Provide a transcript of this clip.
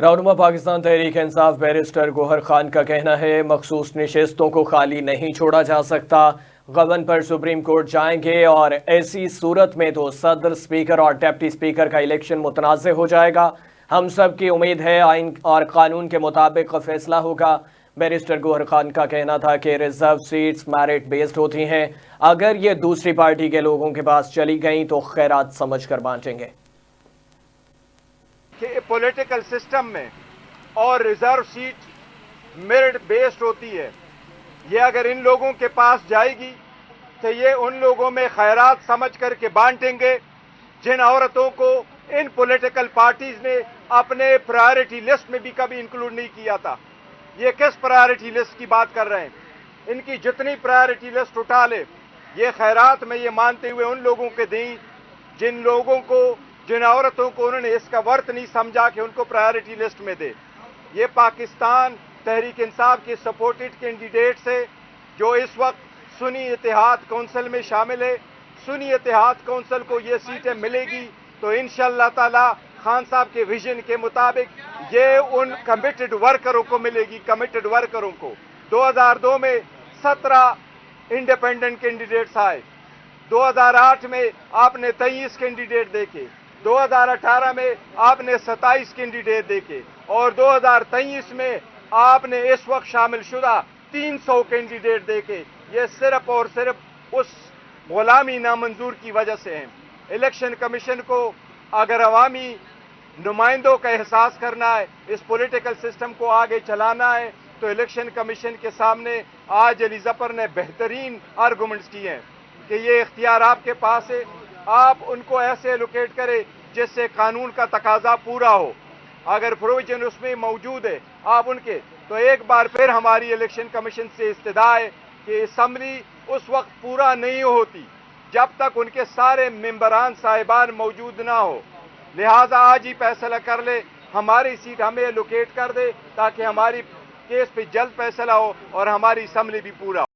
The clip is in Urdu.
رہنما پاکستان تحریک انصاف بیرسٹر گوہر خان کا کہنا ہے مخصوص نشستوں کو خالی نہیں چھوڑا جا سکتا۔ گورنر پر سپریم کورٹ جائیں گے اور ایسی صورت میں تو صدر، اسپیکر اور ڈپٹی اسپیکر کا الیکشن متنازع ہو جائے گا۔ ہم سب کی امید ہے آئین اور قانون کے مطابق فیصلہ ہوگا۔ بیرسٹر گوہر خان کا کہنا تھا کہ ریزرو سیٹس میرٹ بیسڈ ہوتی ہیں، اگر یہ دوسری پارٹی کے لوگوں کے پاس چلی گئیں تو خیرات سمجھ کر بانٹیں گے۔ کہ پولیٹیکل سسٹم میں اور ریزرو سیٹ میرٹ بیسڈ ہوتی ہے، یہ اگر ان لوگوں کے پاس جائے گی تو یہ ان لوگوں میں خیرات سمجھ کر کے بانٹیں گے جن عورتوں کو ان پولیٹیکل پارٹیز نے اپنے پرائرٹی لسٹ میں بھی کبھی انکلوڈ نہیں کیا تھا۔ یہ کس پرائرٹی لسٹ کی بات کر رہے ہیں؟ ان کی جتنی پرائرٹی لسٹ اٹھا لے، یہ خیرات میں یہ مانتے ہوئے ان لوگوں کے دیں جن عورتوں کو انہوں نے اس کا ورت نہیں سمجھا کہ ان کو پرائرٹی لسٹ میں دے۔ یہ پاکستان تحریک انصاف کے سپورٹڈ کینڈیڈیٹس ہیں جو اس وقت سنی اتحاد کونسل میں شامل ہے۔ سنی اتحاد کونسل کو یہ سیٹیں ملے گی تو انشاءاللہ تعالی خان صاحب کے ویژن کے مطابق یہ ان کمیٹڈ ورکروں کو ملے گی، کمیٹڈ ورکروں کو۔ 2002 میں 17 انڈیپینڈنٹ کینڈیڈیٹس آئے، 2008 میں آپ نے 23 کینڈیڈیٹ دیکھے، 2018 میں آپ نے 27 کینڈیڈیٹ دیکھے اور 2023 میں آپ نے اس وقت شامل شدہ 300 کینڈیڈیٹ دیکھے۔ یہ صرف اور صرف اس غلامی نامنظور کی وجہ سے ہیں۔ الیکشن کمیشن کو اگر عوامی نمائندوں کا احساس کرنا ہے، اس پولیٹیکل سسٹم کو آگے چلانا ہے، تو الیکشن کمیشن کے سامنے آج علی ظفر نے بہترین آرگومنٹس کیے ہیں کہ یہ اختیار آپ کے پاس ہے، آپ ان کو ایسے ایلوکیٹ کریں جس سے قانون کا تقاضا پورا ہو۔ اگر پروویژن اس میں موجود ہے آپ ان کے، تو ایک بار پھر ہماری الیکشن کمیشن سے استدعا ہے کہ اسمبلی اس وقت پورا نہیں ہوتی جب تک ان کے سارے ممبران صاحبان موجود نہ ہو۔ لہذا آج ہی فیصلہ کر لے، ہماری سیٹ ہمیں ایلوکیٹ کر دے تاکہ ہماری کیس پہ جلد فیصلہ ہو اور ہماری اسمبلی بھی پورا ہو۔